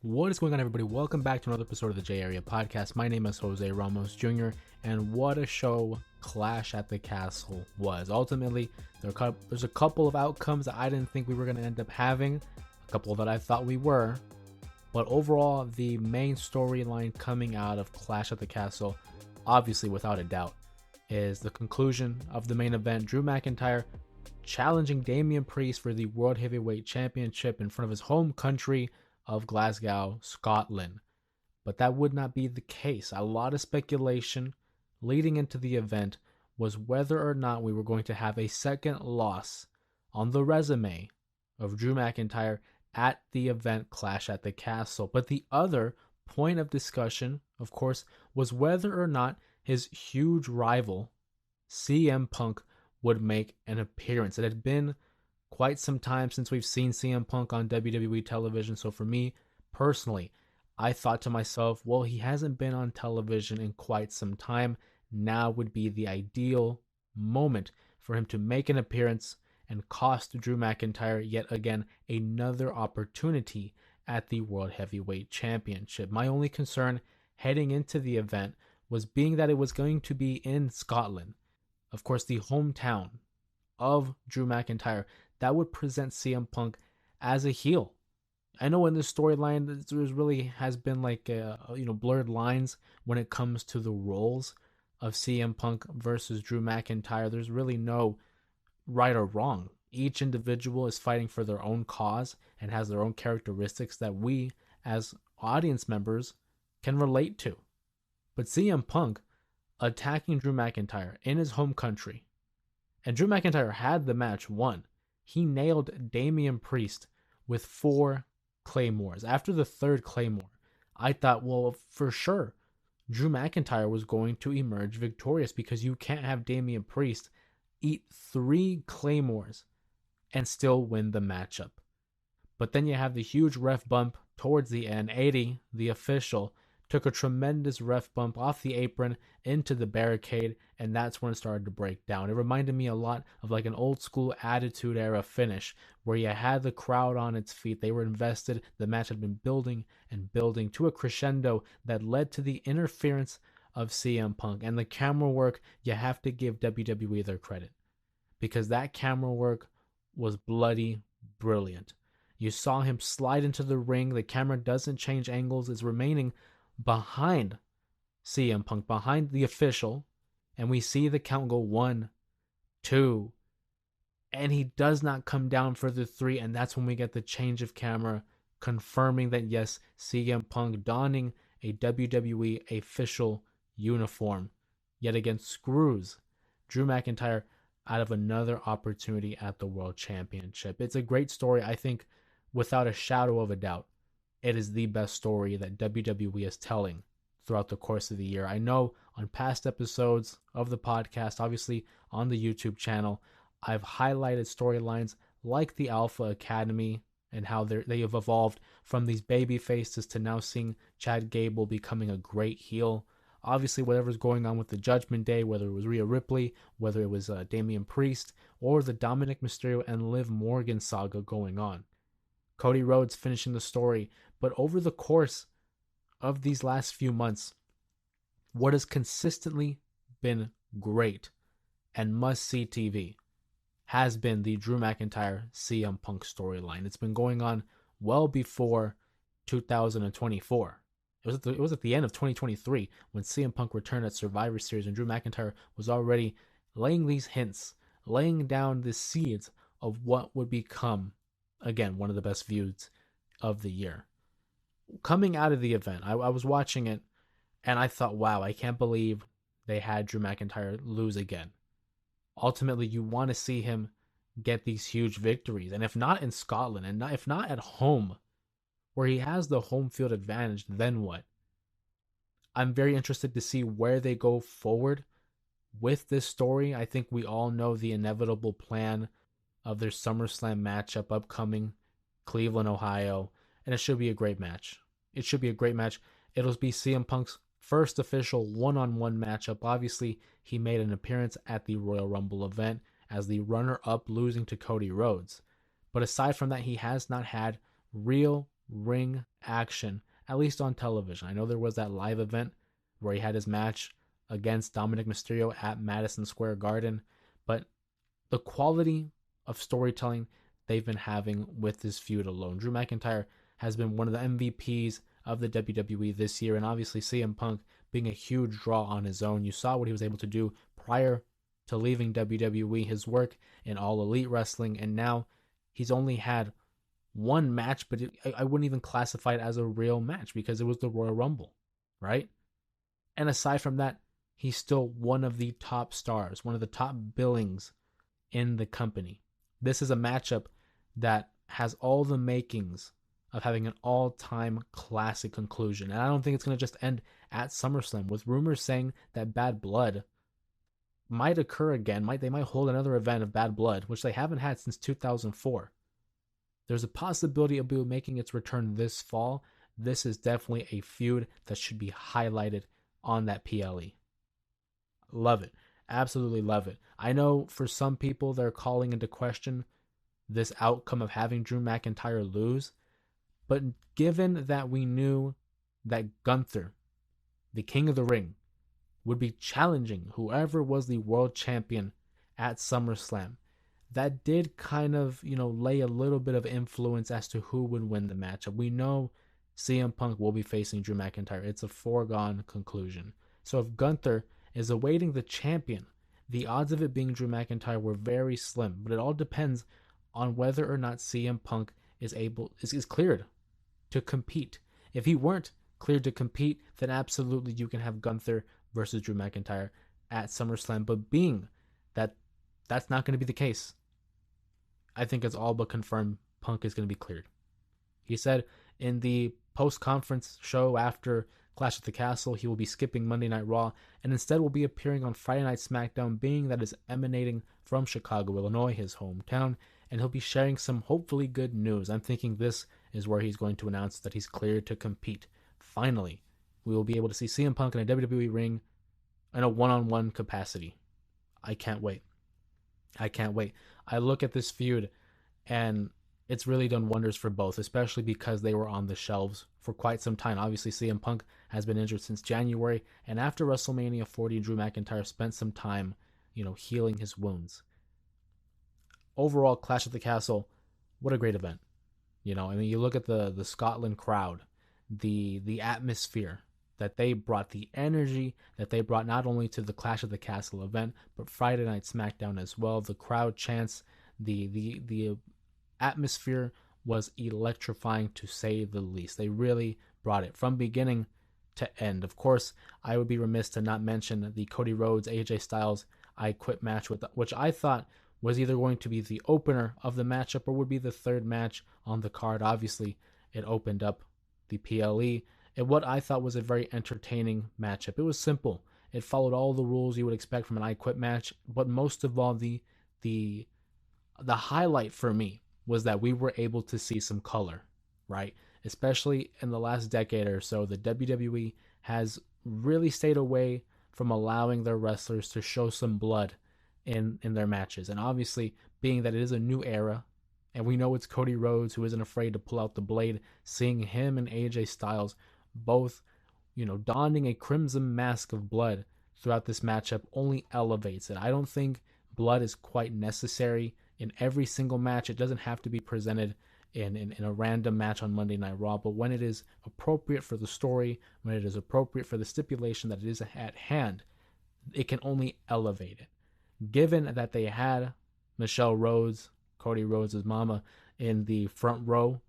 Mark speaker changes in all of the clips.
Speaker 1: What is going on, everybody? Welcome back to another episode of the J Area Podcast. My name is Jose Ramos Jr., and what a show Clash at the Castle was. Ultimately, there's a couple of outcomes that I didn't think we were going to end up having, a couple that I thought we were, but overall, the main storyline coming out of Clash at the Castle, obviously without a doubt, is the conclusion of the main event. Drew McIntyre challenging Damian Priest for the World Heavyweight Championship in front of his home country of Glasgow, Scotland. But that would not be the case. A lot of speculation leading into the event was whether or not we were going to have a second loss on the resume of Drew McIntyre at the event Clash at the Castle. But the other point of discussion, of course, was whether or not his huge rival, CM Punk, would make an appearance. It had been quite some time since we've seen CM Punk on WWE television. So for me personally, I thought to myself, well, he hasn't been on television in quite some time. Now would be the ideal moment for him to make an appearance and cost Drew McIntyre yet again another opportunity at the World Heavyweight Championship. My only concern heading into the event was being that it was going to be in Scotland. Of course, the hometown of Drew McIntyre, that would present CM Punk as a heel. I know in this storyline, there really has been blurred lines when it comes to the roles of CM Punk versus Drew McIntyre. There's really no right or wrong. Each individual is fighting for their own cause and has their own characteristics that we as audience members can relate to. But CM Punk attacking Drew McIntyre in his home country, and Drew McIntyre had the match won. He nailed Damian Priest with 4 claymores. After the 3rd claymore, I thought, well, for sure, Drew McIntyre was going to emerge victorious, because you can't have Damian Priest eat 3 claymores and still win the matchup. But then you have the huge ref bump towards the end. 80, the official, took a tremendous ref bump off the apron into the barricade, and that's when it started to break down. It reminded me a lot of like an old school Attitude Era finish where you had the crowd on its feet. They were invested. The match had been building and building to a crescendo that led to the interference of CM Punk. And the camera work, you have to give WWE their credit, because that camera work was bloody brilliant. You saw him slide into the ring. The camera doesn't change angles. It's remaining behind CM Punk, behind the official, and we see the count go 1, 2, and he does not come down for the 3, and that's when we get the change of camera confirming that yes, CM Punk donning a WWE official uniform yet again screws Drew McIntyre out of another opportunity at the World Championship. It's a great story. I think without a shadow of a doubt, it is the best story that WWE is telling throughout the course of the year. I know on past episodes of the podcast, obviously on the YouTube channel, I've highlighted storylines like the Alpha Academy and how they have evolved from these baby faces to now seeing Chad Gable becoming a great heel. Obviously, whatever's going on with the Judgment Day, whether it was Rhea Ripley, whether it was Damian Priest, or the Dominic Mysterio and Liv Morgan saga going on. Cody Rhodes finishing the story. But over the course of these last few months, what has consistently been great and must-see TV has been the Drew McIntyre CM Punk storyline. It's been going on well before 2024. It was at the end of 2023 when CM Punk returned at Survivor Series, and Drew McIntyre was already laying these hints, laying down the seeds of what would become, again, one of the best feuds of the year. Coming out of the event, I was watching it, and I thought, wow, I can't believe they had Drew McIntyre lose again. Ultimately, you want to see him get these huge victories, and if not in Scotland, and if not at home, where he has the home field advantage, then what? I'm very interested to see where they go forward with this story. I think we all know the inevitable plan of their SummerSlam matchup upcoming, Cleveland, Ohio, and it should be a great match. It'll be CM Punk's first official one-on-one matchup. Obviously, he made an appearance at the Royal Rumble event as the runner-up, losing to Cody Rhodes. But aside from that, he has not had real ring action, at least on television. I know there was that live event where he had his match against Dominic Mysterio at Madison Square Garden, but the quality of storytelling they've been having with this feud alone. Drew McIntyre has been one of the MVPs of the WWE this year, and obviously CM Punk being a huge draw on his own. You saw what he was able to do prior to leaving WWE, his work in All Elite Wrestling, and now he's only had one match, but I wouldn't even classify it as a real match because it was the Royal Rumble, right? And aside from that, he's still one of the top stars, one of the top billings in the company. This is a matchup that has all the makings of having an all-time classic conclusion. And I don't think it's going to just end at SummerSlam, with rumors saying that Bad Blood might occur again. They might hold another event of Bad Blood, which they haven't had since 2004. There's a possibility of it making its return this fall. This is definitely a feud that should be highlighted on that PLE. Love it. Absolutely love it. I know for some people they're calling into question this outcome of having Drew McIntyre lose, but given that we knew that Gunther, the King of the Ring, would be challenging whoever was the world champion at SummerSlam, that did kind of, lay a little bit of influence as to who would win the matchup. We know CM Punk will be facing Drew McIntyre. It's a foregone conclusion. So if Gunther is awaiting the champion, the odds of it being Drew McIntyre were very slim, but it all depends on whether or not CM Punk is cleared to compete. If he weren't cleared to compete, then absolutely you can have Gunther versus Drew McIntyre at SummerSlam. But being that that's not going to be the case, I think it's all but confirmed Punk is going to be cleared. He said in the post-conference show after Clash at the Castle, he will be skipping Monday Night Raw and instead will be appearing on Friday Night SmackDown, being that is emanating from Chicago, Illinois, his hometown, and he'll be sharing some hopefully good news. I'm thinking this is where he's going to announce that he's cleared to compete. Finally, we will be able to see CM Punk in a WWE ring in a one-on-one capacity. I can't wait. I look at this feud and it's really done wonders for both, especially because they were on the shelves for quite some time. Obviously, CM Punk has been injured since January, and after WrestleMania 40, Drew McIntyre spent some time, healing his wounds. Overall, Clash at the Castle, what a great event. You look at the Scotland crowd, the atmosphere that they brought, the energy that they brought not only to the Clash at the Castle event, but Friday Night SmackDown as well. The crowd chants, the atmosphere was electrifying to say the least. They really brought it from beginning to end. Of course, I would be remiss to not mention the Cody Rhodes AJ Styles I Quit match, which I thought was either going to be the opener of the matchup or would be the third match on the card. Obviously, it opened up the PLE in what I thought was a very entertaining matchup. It was simple. It followed all the rules you would expect from an I Quit match, but most of all, the highlight for me was that we were able to see some color, right? Especially in the last decade or so, the WWE has really stayed away from allowing their wrestlers to show some blood in their matches. And obviously, being that it is a new era, and we know it's Cody Rhodes who isn't afraid to pull out the blade, seeing him and AJ Styles both, donning a crimson mask of blood throughout this matchup only elevates it. I don't think blood is quite necessary in every single match. It doesn't have to be presented in a random match on Monday Night Raw, but when it is appropriate for the story, when it is appropriate for the stipulation that it is at hand, it can only elevate it. Given that they had Michelle Rhodes, Cody Rhodes' mama, in the front row,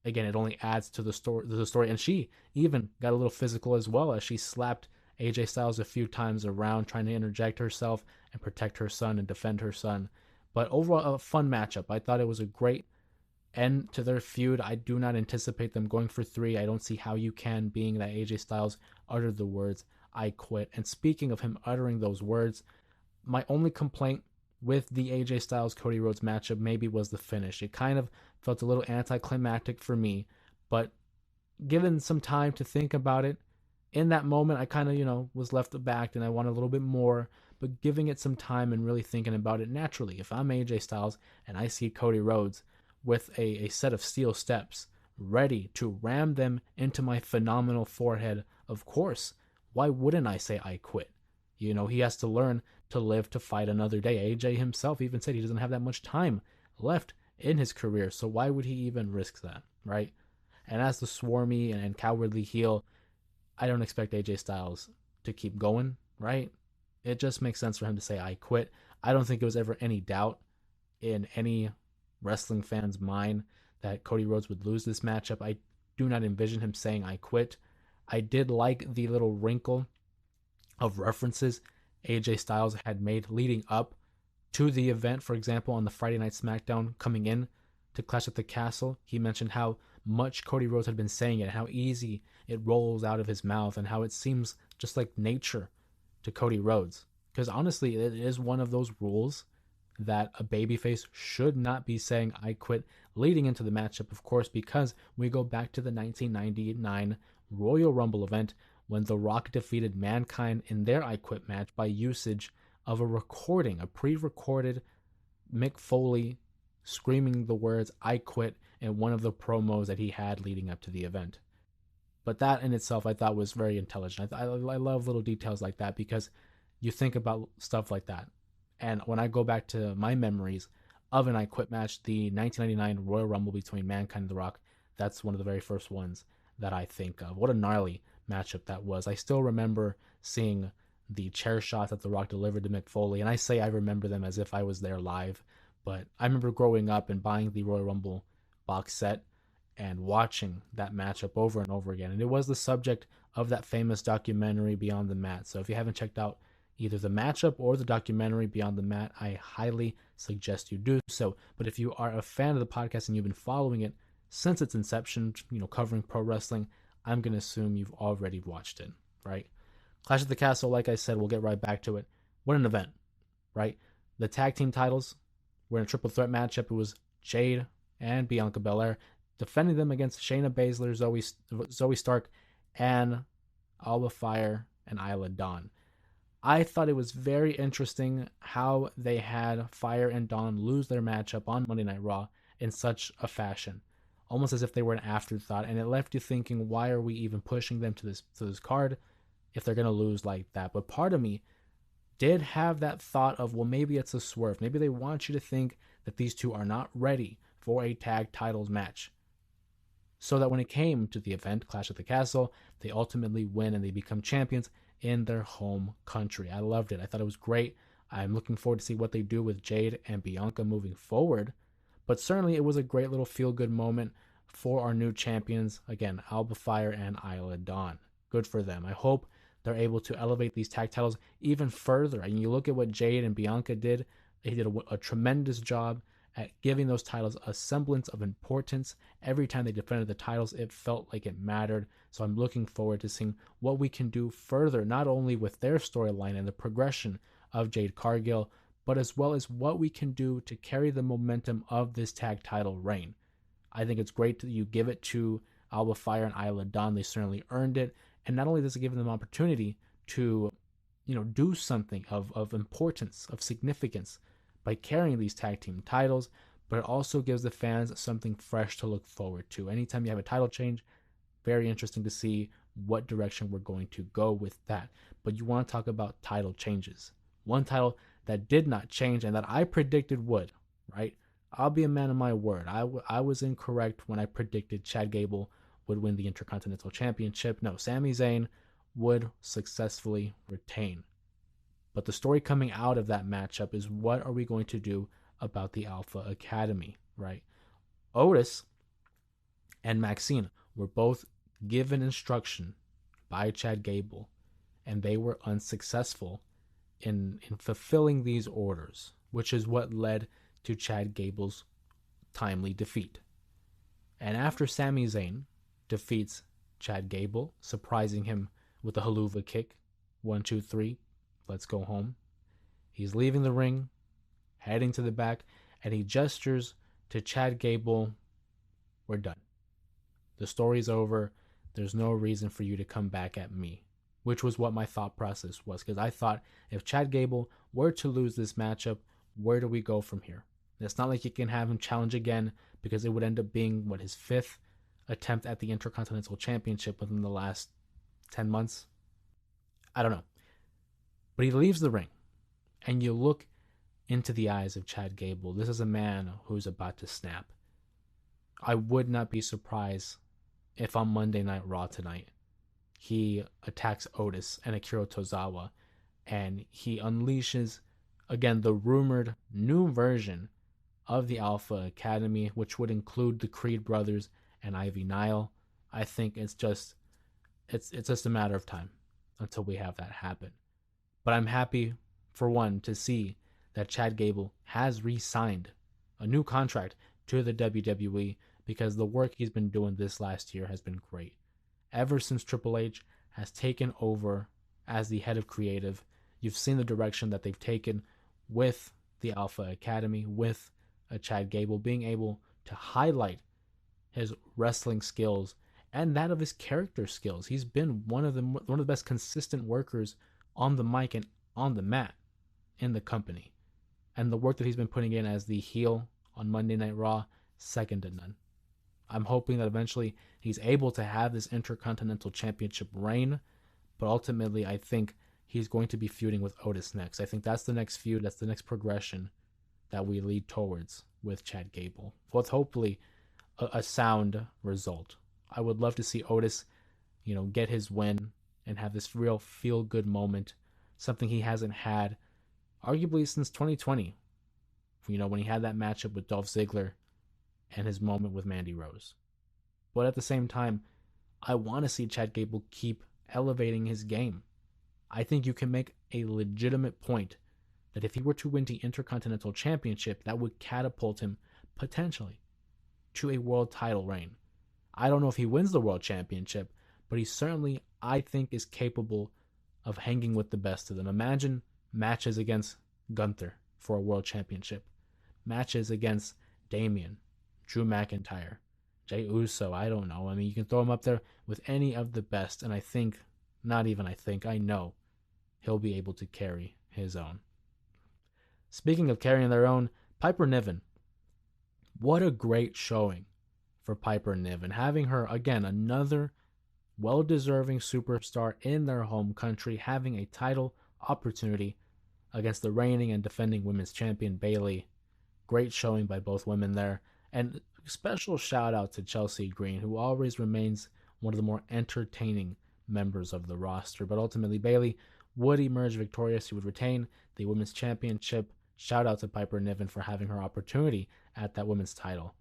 Speaker 1: again, it only adds to the story. And she even got a little physical as well, as she slapped AJ Styles a few times around, trying to interject herself and protect her son and defend her son. But overall, a fun matchup. I thought it was a great end to their feud. I do not anticipate them going for 3. I don't see how you can, being that AJ Styles uttered the words, "I quit." And speaking of him uttering those words, my only complaint with the AJ Styles Cody Rhodes matchup maybe was the finish. It kind of felt a little anticlimactic for me, but given some time to think about it, in that moment I kind of, was left aback and I wanted a little bit more. But giving it some time and really thinking about it naturally, if I'm AJ Styles and I see Cody Rhodes with a set of steel steps ready to ram them into my phenomenal forehead, of course. Why wouldn't I say I quit? You know, he has to learn to live to fight another day. AJ himself even said he doesn't have that much time left in his career, so why would he even risk that, right? And as the swarmy and cowardly heel, I don't expect AJ Styles to keep going, right? It just makes sense for him to say, I quit. I don't think it was ever any doubt in any wrestling fan's mind that Cody Rhodes would lose this matchup. I do not envision him saying, I quit. I did like the little wrinkle of references AJ Styles had made leading up to the event. For example, on the Friday Night SmackDown coming in to Clash at the Castle, he mentioned how much Cody Rhodes had been saying it, how easy it rolls out of his mouth, and how it seems just like nature to Cody Rhodes. Because honestly, it is one of those rules that a babyface should not be saying I quit leading into the matchup, of course, because we go back to the 1999 Royal Rumble event when The Rock defeated Mankind in their I Quit match by usage of a recording, a pre-recorded Mick Foley screaming the words I quit in one of the promos that he had leading up to the event. But that in itself I thought was very intelligent. I love little details like that because you think about stuff like that. And when I go back to my memories of an I Quit match, the 1999 Royal Rumble between Mankind and The Rock, that's one of the very first ones that I think of. What a gnarly matchup that was. I still remember seeing the chair shots that The Rock delivered to Mick Foley, and I say I remember them as if I was there live, but I remember growing up and buying the Royal Rumble box set and watching that matchup over and over again. And it was the subject of that famous documentary Beyond the Mat. So if you haven't checked out either the matchup or the documentary Beyond the Mat, I highly suggest you do so. But if you are a fan of the podcast and you've been following it since its inception, covering pro wrestling, I'm going to assume you've already watched it, right? Clash at the Castle, like I said, we'll get right back to it. What an event, right? The tag team titles were in a triple threat matchup. It was Jade and Bianca Belair defending them against Shayna Baszler, Zoe Stark, and Alba Fire and Isla Dawn. I thought it was very interesting how they had Fire and Dawn lose their matchup on Monday Night Raw in such a fashion, almost as if they were an afterthought, and it left you thinking, why are we even pushing them to this card if they're going to lose like that? But part of me did have that thought of, well, maybe it's a swerve. Maybe they want you to think that these two are not ready for a tag titles match, so that when it came to the event, Clash at the Castle, they ultimately win and they become champions in their home country. I loved it. I thought it was great. I'm looking forward to see what they do with Jade and Bianca moving forward. But certainly it was a great little feel-good moment for our new champions. Again, Alba Fire and Isla Dawn. Good for them. I hope they're able to elevate these tag titles even further. And you look at what Jade and Bianca did. They did a tremendous job at giving those titles a semblance of importance. Every time they defended the titles, it felt like it mattered. So I'm looking forward to seeing what we can do further, not only with their storyline and the progression of Jade Cargill, but as well as what we can do to carry the momentum of this tag title reign. I think it's great that you give it to Alba Fire and Isla Dawn. They certainly earned it. And not only does it give them opportunity to, do something of importance, of significance by carrying these tag team titles, but it also gives the fans something fresh to look forward to. Anytime you have a title change, very interesting to see what direction we're going to go with that. But you want to talk about title changes. One title that did not change and that I predicted would, right? I'll be a man of my word. I was incorrect when I predicted Chad Gable would win the Intercontinental Championship. No, Sami Zayn would successfully retain. But the story coming out of that matchup is, what are we going to do about the Alpha Academy, right? Otis and Maxine were both given instruction by Chad Gable, and they were unsuccessful in fulfilling these orders, which is what led to Chad Gable's timely defeat. And after Sami Zayn defeats Chad Gable, surprising him with a haluva kick, 1, 2, 3, let's go home. He's leaving the ring, heading to the back, and he gestures to Chad Gable, we're done. The story's over. There's no reason for you to come back at me, which was what my thought process was, because I thought if Chad Gable were to lose this matchup, where do we go from here? It's not like you can have him challenge again, because it would end up being, his 5th attempt at the Intercontinental Championship within the last 10 months. I don't know. But he leaves the ring, and you look into the eyes of Chad Gable. This is a man who's about to snap. I would not be surprised if on Monday Night Raw tonight he attacks Otis and Akira Tozawa, and he unleashes, again, the rumored new version of the Alpha Academy, which would include the Creed brothers and Ivy Nile. I think it's just a matter of time until we have that happen. But I'm happy, for one, to see that Chad Gable has re-signed a new contract to the WWE, because the work he's been doing this last year has been great. Ever since Triple H has taken over as the head of creative, you've seen the direction that they've taken with the Alpha Academy, with Chad Gable being able to highlight his wrestling skills and that of his character skills. He's been one of the best consistent workers on the mic and on the mat in the company. And the work that he's been putting in as the heel on Monday Night Raw, second to none. I'm hoping that eventually he's able to have this Intercontinental Championship reign, but ultimately I think he's going to be feuding with Otis next. I think that's the next feud, that's the next progression that we lead towards with Chad Gable, with hopefully a sound result. I would love to see Otis, get his win and have this real feel-good moment, something he hasn't had arguably since 2020, when he had that matchup with Dolph Ziggler and his moment with Mandy Rose. But at the same time, I want to see Chad Gable keep elevating his game. I think you can make a legitimate point that if he were to win the Intercontinental Championship, that would catapult him potentially to a world title reign. I don't know if he wins the world championship, but he certainly, I think, is capable of hanging with the best of them. Imagine matches against Gunther for a world championship, matches against Damian, Drew McIntyre, Jey Uso, I don't know. I mean, you can throw him up there with any of the best, and I know he'll be able to carry his own. Speaking of carrying their own, Piper Niven. What a great showing for Piper Niven. Having her, again, another well-deserving superstar in their home country, having a title opportunity against the reigning and defending women's champion Bayley. Great showing by both women there. And special shout out to Chelsea Green, who always remains one of the more entertaining members of the roster. But ultimately, Bayley would emerge victorious. She would retain the women's championship. Shout out to Piper Niven for having her opportunity at that women's title.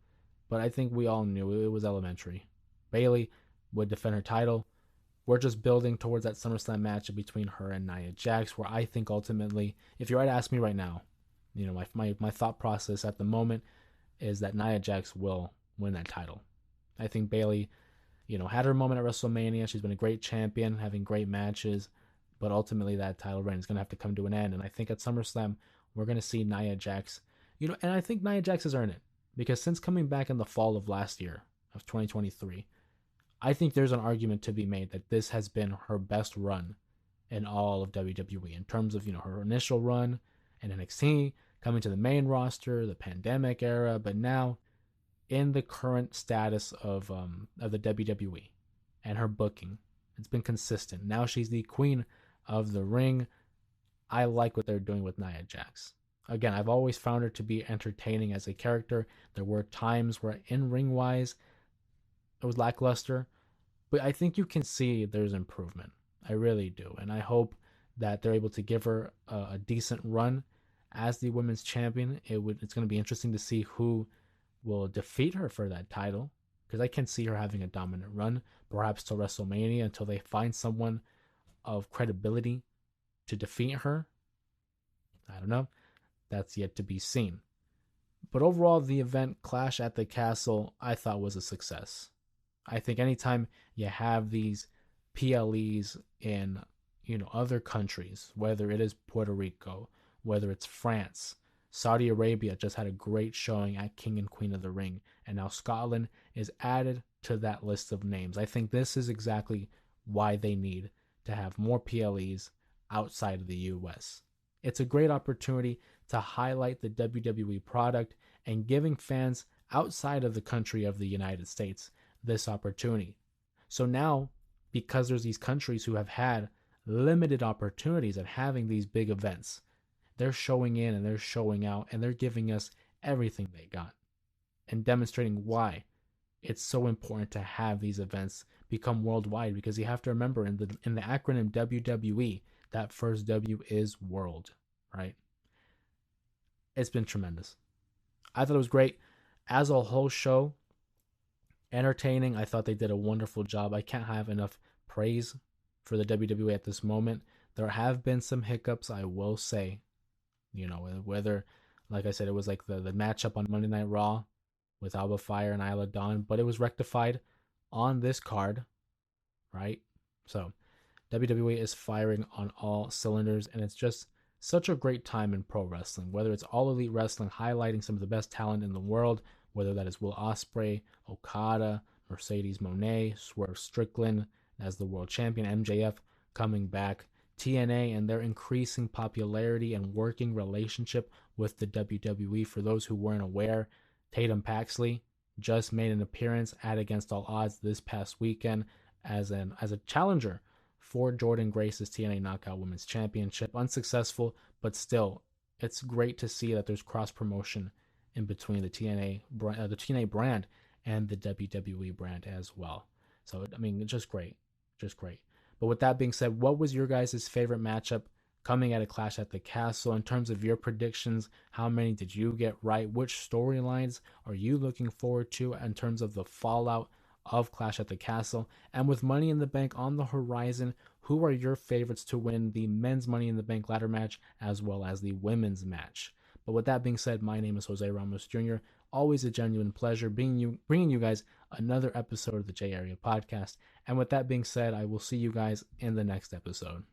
Speaker 1: But I think we all knew it was elementary. Bayley would defend her title. We're just building towards that SummerSlam matchup between her and Nia Jax, where I think ultimately, if you were to ask me right now, my thought process at the moment is that Nia Jax will win that title. I think Bayley, had her moment at WrestleMania. She's been a great champion, having great matches, but ultimately that title reign is going to have to come to an end. And I think at SummerSlam, we're going to see Nia Jax, and I think Nia Jax has earned it, because since coming back in the fall of last year, of 2023, I think there's an argument to be made that this has been her best run in all of WWE in terms of, her initial run in NXT, coming to the main roster, the pandemic era, but now in the current status of the WWE and her booking, it's been consistent. Now she's the queen of the ring. I like what they're doing with Nia Jax. Again, I've always found her to be entertaining as a character. There were times where in-ring wise, it was lackluster, but I think you can see there's improvement. I really do. And I hope that they're able to give her a decent run as the women's champion. It's going to be interesting to see who will defeat her for that title, because I can see her having a dominant run, perhaps till WrestleMania, until they find someone of credibility to defeat her. I don't know. That's yet to be seen. But overall, the event Clash at the Castle, I thought was a success. I think anytime you have these PLEs in, other countries, whether it is Puerto Rico, whether it's France, Saudi Arabia just had a great showing at King and Queen of the Ring, and now Scotland is added to that list of names. I think this is exactly why they need to have more PLEs outside of the US. It's a great opportunity to highlight the WWE product and giving fans outside of the country of the United States this opportunity. So now, because there's these countries who have had limited opportunities at having these big events, they're showing in and they're showing out and they're giving us everything they got and demonstrating why it's so important to have these events become worldwide, because you have to remember in the acronym WWE, that first W is world, right? It's been tremendous. I thought it was great as a whole show. Entertaining. I thought they did a wonderful job. I can't have enough praise for the WWE at this moment. There have been some hiccups, I will say. Whether, like I said, it was like the matchup on Monday Night Raw with Alba Fire and Isla Dawn, but it was rectified on this card, right? So WWE is firing on all cylinders, and it's just such a great time in pro wrestling. Whether it's All Elite Wrestling highlighting some of the best talent in the world, whether that is Will Ospreay, Okada, Mercedes Moné, Swerve Strickland as the world champion, MJF coming back, TNA and their increasing popularity and working relationship with the WWE. For those who weren't aware, Tatum Paxley just made an appearance at Against All Odds this past weekend as a challenger for Jordynne Grace's TNA Knockout Women's Championship. Unsuccessful, but still, it's great to see that there's cross promotion in between the TNA brand and the WWE brand as well. So I mean, just great, just great. But with that being said, what was your guys' favorite matchup coming at a Clash at the Castle? In terms of your predictions, how many did you get right? Which storylines are you looking forward to in terms of the fallout of Clash at the Castle? And with Money in the Bank on the horizon, who are your favorites to win the men's Money in the Bank ladder match as well as the women's match? But with that being said, my name is Jose Ramos Jr. Always a genuine pleasure bringing you guys another episode of the J Area Podcast. And with that being said, I will see you guys in the next episode.